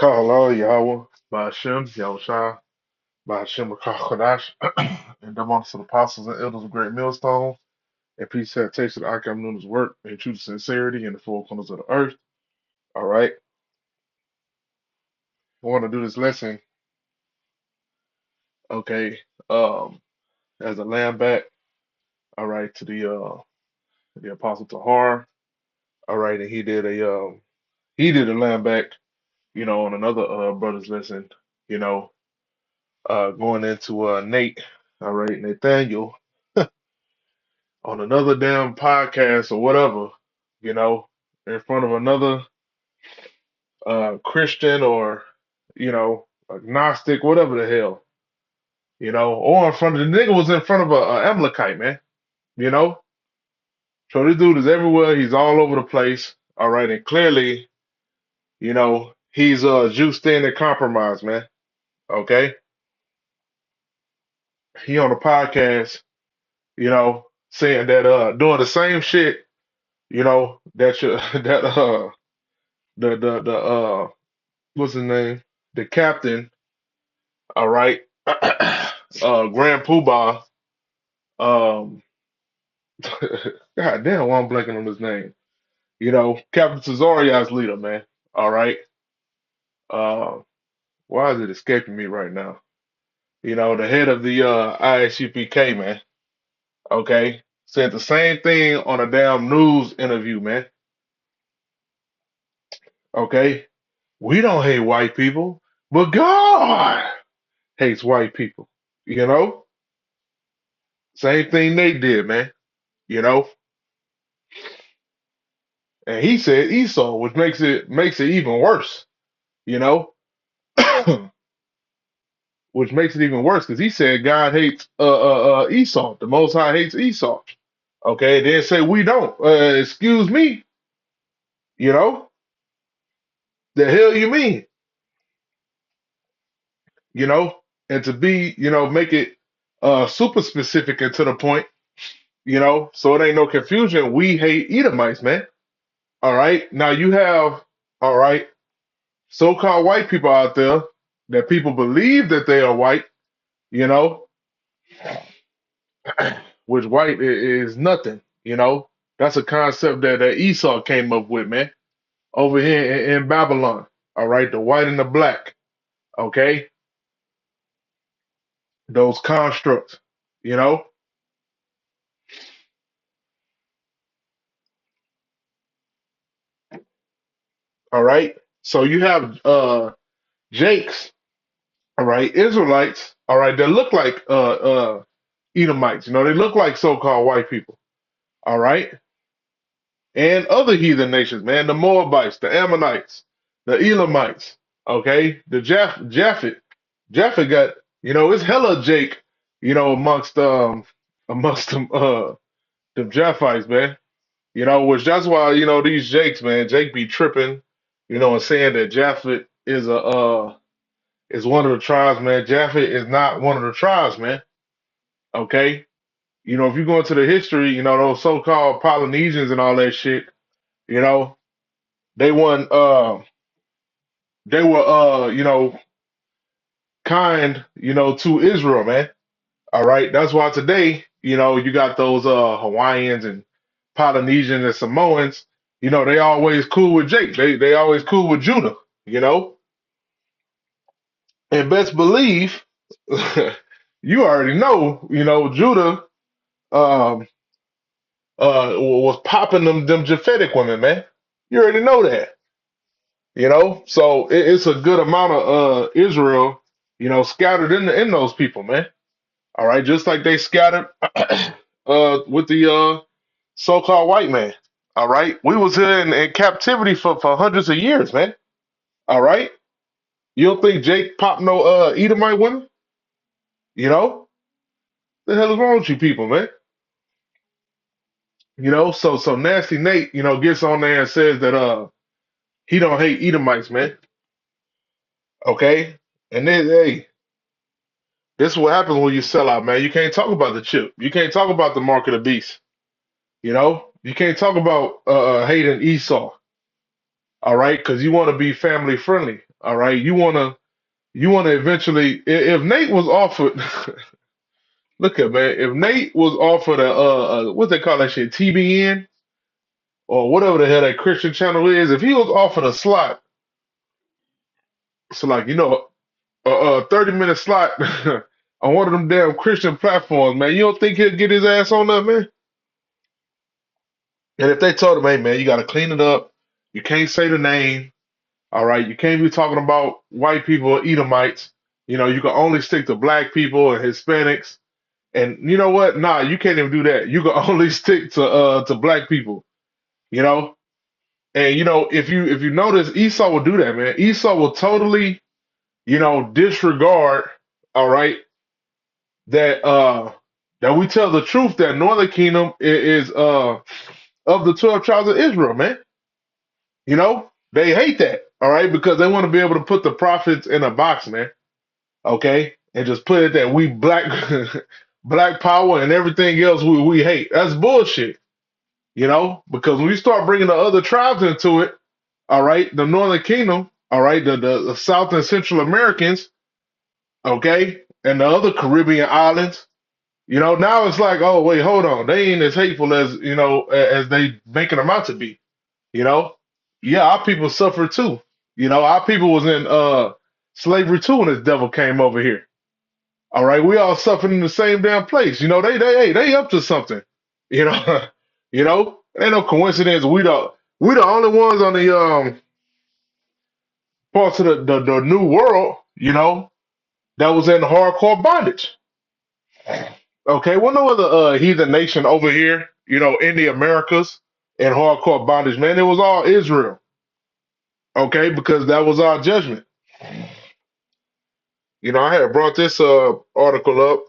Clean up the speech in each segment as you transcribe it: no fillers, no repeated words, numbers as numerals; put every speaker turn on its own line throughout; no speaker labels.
Barakah Yahweh, Ba'ashem, Yahushua, Ba'ashem Kodash, and them amongst the apostles and elders of Great Millstone, and peace have tasted the Akam Nuna's work and true sincerity in the four corners of the earth. All right. I want to do this lesson, okay, um, as a lamb back, all right, to the Apostle Tahar. All right, and he did a lamb back, on another brother's lesson, you know, going into Nate, all right, Nathaniel on another damn podcast or whatever, you know, in front of another Christian or, agnostic, whatever the hell, or in front of the nigga was in front of a Amalekite, man, you know. So this dude is everywhere. He's all over the place. All right, and clearly, he's juiced in and compromised, man. Okay, he on a podcast, saying that doing the same shit, that you that the what's his name? The captain, all right, Grand Poobah, um, God damn, why I'm blanking on his name. Captain Cesaria's leader, man. All right. Uh, why is it escaping me right now? The head of the ISUPK, man. Okay, said the same thing on a damn news interview, man. Okay, we don't hate white people, but God hates white people. You know, same thing they did, man. You know, and he said Esau, which makes it even worse. You know, which makes it even worse because he said God hates Esau. The Most High hates Esau. Okay, then say we don't. Excuse me. You know, the hell you mean? And to be, make it super specific and to the point. So it ain't no confusion. We hate Edomites, man. All right. Now you have, all right, so-called white people out there that people believe that they are white, you know, which white is nothing, That's a concept that Esau came up with, man, over here in Babylon. All right, the white and the black, okay? Those constructs, you know? All right. So you have Jakes, all right, Israelites, all right, that look like Edomites, they look like so-called white people, all right? And other heathen nations, man, the Moabites, the Ammonites, the Elamites, okay, the Japhet got, it's hella Jake, amongst them Japhites, man. Which that's why, these Jakes, man, Jake be tripping, and saying that Japhet is one of the tribes, man. Japhet is not one of the tribes, man. Okay. If you go into the history, those so-called Polynesians and all that shit, you know, they won they were kind, to Israel, man. All right. That's why today, you got those Hawaiians and Polynesians and Samoans, they always cool with Jake. They always cool with Judah, you know. And best believe you already know, Judah um was popping them Japhetic women, man. You already know that. So it's a good amount of Israel, scattered in those people, man. All right, just like they scattered with the so-called white man. All right, we was here in captivity for hundreds of years, man. All right, you don't think Jake popped no Edomite women? The hell is wrong with you people, man? So nasty Nate, gets on there and says that he don't hate Edomites, man. Okay, and then hey, this is what happens when you sell out, man. You can't talk about the chip. You can't talk about the mark of the beast. You can't talk about hating Esau. All right, because you want to be family friendly. All right, you wanna eventually if Nate was offered look at man, if Nate was offered a what they call that shit, TBN or whatever the hell that Christian channel is, if he was offered a slot, so like a 30-minute slot on one of them damn Christian platforms, man, you don't think he'll get his ass on that, man? And if they told him, hey man, you gotta clean it up, you can't say the name, all right, you can't be talking about white people or Edomites, you can only stick to black people and Hispanics. And you know what? Nah, you can't even do that. You can only stick to black people, you know? And if you notice, Esau will do that, man. Esau will totally, disregard, all right, that we tell the truth that Northern Kingdom is of the 12 tribes of Israel, man. They hate that, all right, because they want to be able to put the prophets in a box, man. Okay, and just put it that we black black power and everything else we hate. That's bullshit, because when you start bringing the other tribes into it, all right, the Northern Kingdom, all right, the South and Central Americans, okay, and the other Caribbean islands, now it's like, oh wait, hold on, they ain't as hateful as as they making them out to be, you know. Yeah, our people suffered too. Our people was in slavery too when this devil came over here. All right, we all suffering in the same damn place. They up to something. You know, Ain't no coincidence. We the only ones on the parts of the new world, that was in hardcore bondage. Okay, well, no other heathen nation over here, in the Americas in hardcore bondage, man. It was all Israel. Okay, because that was our judgment. I had brought this article up,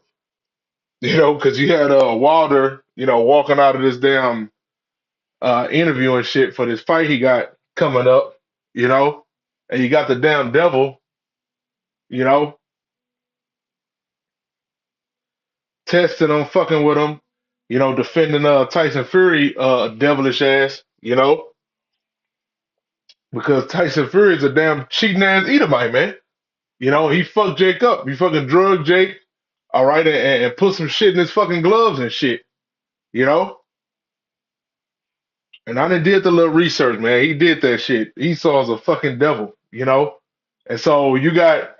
because you had Wilder, walking out of this damn interview and shit for this fight he got coming up, and you got the damn devil, you know, testing him, fucking with him, defending Tyson Fury devilish ass, because Tyson Fury is a damn cheating ass Edomite, man. He fucked Jake up. He fucking drugged Jake, all right, and put some shit in his fucking gloves and shit, you know. And I done did the little research, man. He did that shit. Esau's a fucking devil, And so you got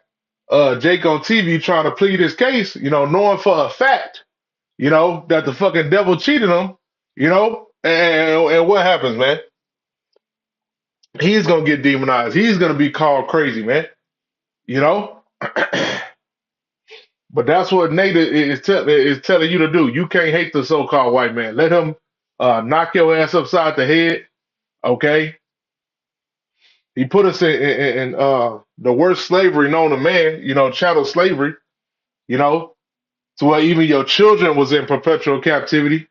Jake on TV trying to plead his case, knowing for a fact, that the fucking devil cheated him, and what happens, man? He's gonna get demonized. He's gonna be called crazy, man. You know. But that's what Nate is telling you to do. You can't hate the so-called white man. Let him knock your ass upside the head. Okay. He put us in the worst slavery known to man. Chattel slavery. You know, to where even your children was in perpetual captivity.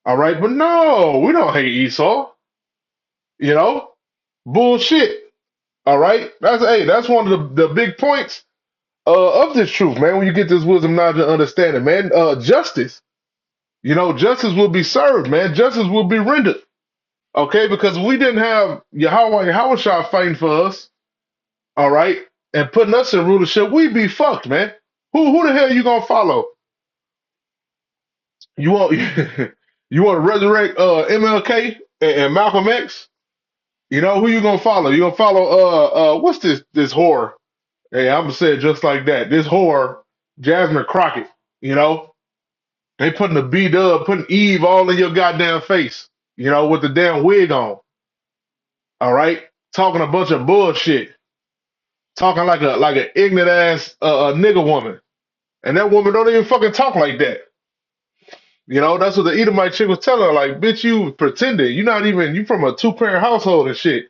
All right, but no, we don't hate Esau. You know, bullshit. All right, that's one of the big points of this truth, man. When you get this wisdom, knowledge, and understanding, man, justice. Justice will be served, man. Justice will be rendered. Okay, because we didn't have Yahweh fighting for us, all right, and putting us in rulership, we'd be fucked, man. Who the hell you gonna follow? You want you want to resurrect MLK and Malcolm X? Who you gonna follow? You gonna follow what's this whore? Hey, I'm gonna say it just like that. This whore, Jasmine Crockett. They putting the B-dub, putting Eve all in your goddamn face. With the damn wig on. All right, talking a bunch of bullshit, talking like an ignorant ass nigga woman, and that woman don't even fucking talk like that. That's what the Edomite chick was telling her. Like, bitch, you pretending. You from a two-parent household and shit.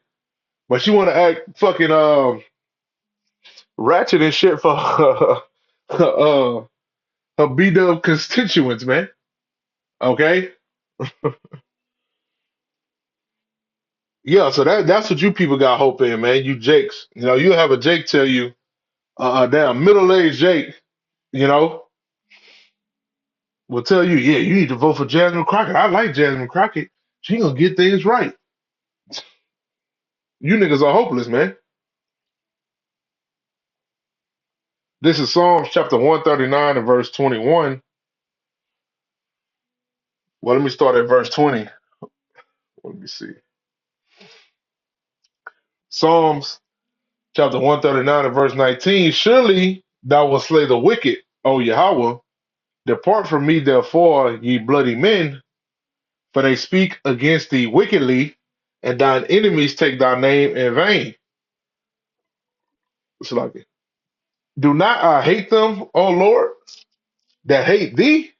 But you want to act fucking ratchet and shit for her B-dub constituents, man. Okay? Yeah, so that's what you people got hope in, man. You Jakes. You have a Jake tell you, damn middle-aged Jake, you know, will tell you, yeah, you need to vote for Jasmine Crockett. I like Jasmine Crockett. She gonna get things right. You niggas are hopeless, man. This is Psalms chapter 139 and verse 21. Well, let me start at verse 20. Let me see. Psalms chapter 139 and verse 19. Surely thou wilt slay the wicked, O Yahweh. Depart from me, therefore, ye bloody men, for they speak against thee wickedly, and thine enemies take thy name in vain. It's like it. Do not I hate them, O Lord, that hate thee,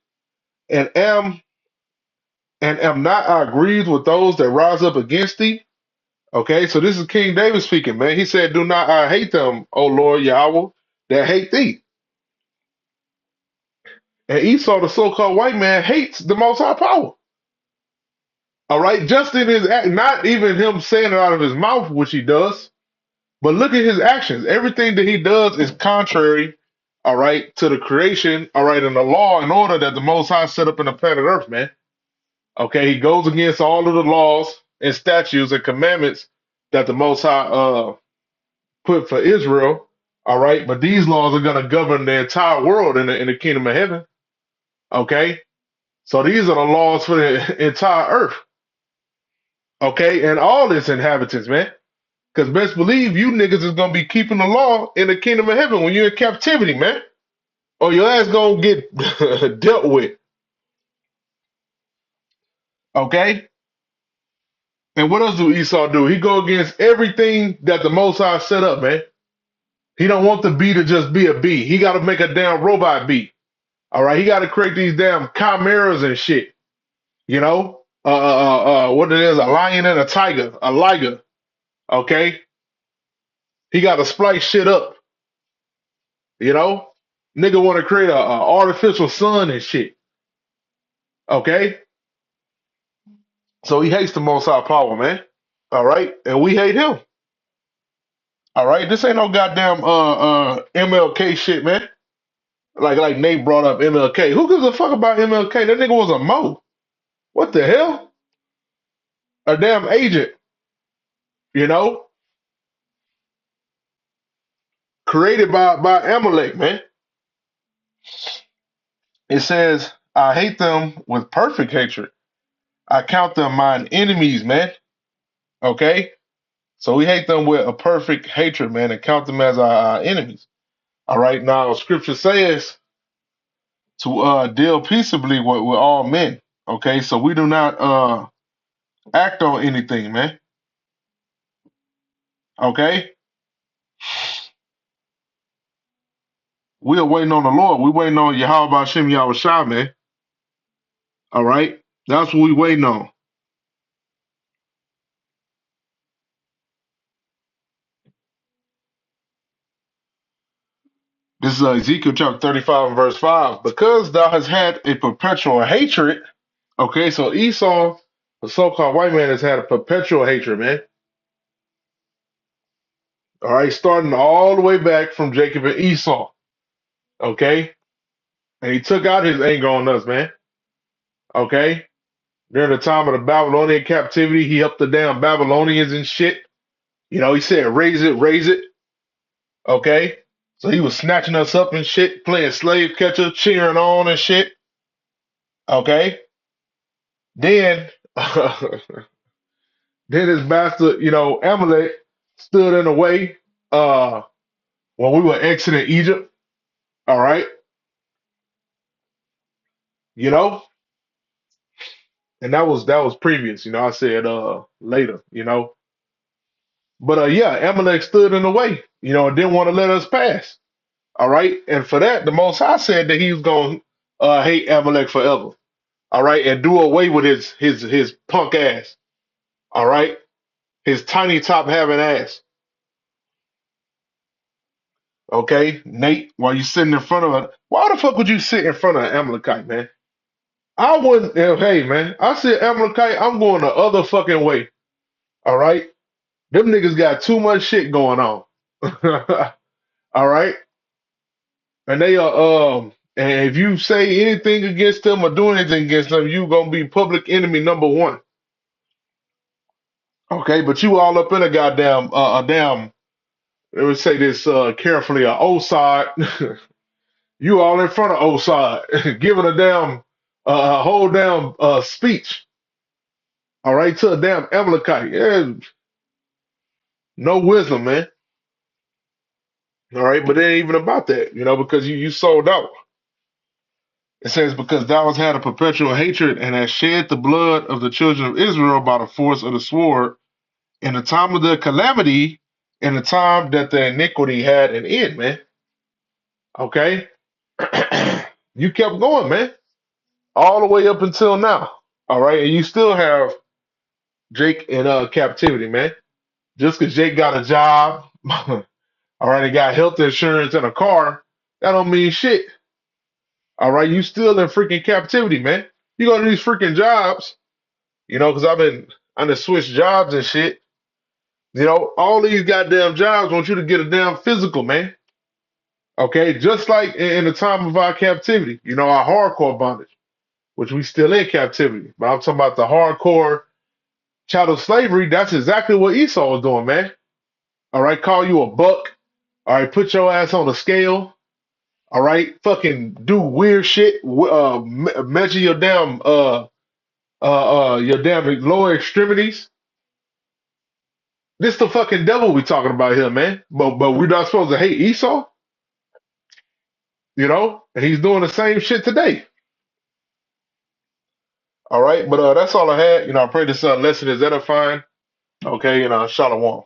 and am not I grieved with those that rise up against thee? Okay, so this is King David speaking, man. He said, do not I hate them, O Lord Yahweh, that hate thee. And Esau, the so-called white man, hates the Most High power. All right, just in his act, not even him saying it out of his mouth, which he does, but look at his actions. Everything that he does is contrary, all right, to the creation, all right, and the law and order that the Most High set up in the planet Earth, man. Okay, he goes against all of the laws and statutes and commandments that the Most High put for Israel. All right, but these laws are going to govern the entire world in the kingdom of heaven. Okay, so these are the laws for the entire earth. Okay, and all its inhabitants, man. Because best believe you niggas is gonna be keeping the law in the kingdom of heaven when you're in captivity, man. Or your ass gonna get dealt with. Okay? And what else do Esau do? He go against everything that the Most High set up, man. He don't want the bee to just be a bee. He gotta make a damn robot bee. All right, he gotta create these damn chimeras and shit. You know? What it is, a lion and a tiger, a liger. Okay? He gotta splice shit up, you know? Nigga wanna create a artificial sun and shit. Okay? So he hates the Most High power, man. All right, and we hate him. All right, this ain't no goddamn MLK shit, man. Like Nate brought up MLK. Who gives a fuck about MLK? That nigga was a mo. What the hell? A damn agent, you know, created by Amalek, man. It says, I hate them with perfect hatred. I count them mine enemies, man. Okay, so we hate them with a perfect hatred, man, and count them as our enemies. All right, now Scripture says to deal peaceably with all men. Okay, so we do not act on anything, man. Okay, we are waiting on the Lord. We waiting on Yahweh Hashem Yahweh Shai, man. All right, that's what we waiting on. This is Ezekiel chapter 35 and verse 5. Because thou hast had a perpetual hatred. Okay, so Esau, the so-called white man, has had a perpetual hatred, man. All right, starting all the way back from Jacob and Esau. Okay, and he took out his anger on us, man. Okay, during the time of the Babylonian captivity, he helped the damn Babylonians and shit. You know, he said, raise it, raise it. Okay, so he was snatching us up and shit, playing slave catcher, cheering on and shit. Okay, then, then his master, you know, Amalek stood in the way when we were exiting Egypt. All right, you know, and that was previous. You know, I said later. You know, but yeah, Amalek stood in the way. You know, and didn't want to let us pass. All right, and for that, the Most High said that he was going to hate Amalek forever. All right, and do away with his punk ass. All right, his tiny top having ass. Okay, Nate, while you sitting in front of it, why the fuck would you sit in front of an Amalekite, man? I wouldn't. Hey, man, I said Amalekite, I'm going the other fucking way. All right, them niggas got too much shit going on. All right, and they are and if you say anything against them or do anything against them, you gonna be public enemy number one. Okay, but you all up in a goddamn a damn Let me say this carefully. Osad, you all in front of Osad, giving a whole damn speech. All right, to a damn Amalekite. Yeah, no wisdom, man. All right, but it ain't even about that, because you sold out. It says, because thou hast had a perpetual hatred and hast shed the blood of the children of Israel by the force of the sword in the time of the calamity, in the time that the iniquity had an end, man. Okay? You kept going, man, all the way up until now. All right, and you still have Jake in captivity, man. Just because Jake got a job, all right, he got health insurance and a car, that don't mean shit. All right, you still in freaking captivity, man. You go to these freaking jobs, because I done switched jobs and shit. All these goddamn jobs want you to get a damn physical, man. Okay, just like in the time of our captivity, our hardcore bondage, which we still in captivity. But I'm talking about the hardcore chattel slavery. That's exactly what Esau was doing, man. All right, call you a buck. All right, put your ass on a scale. All right, fucking do weird shit. Measure your damn lower extremities. This the fucking devil we talking about here, man. But we're not supposed to hate Esau, and he's doing the same shit today. All right, but that's all I had. I pray this lesson is edifying. Okay, Shalom.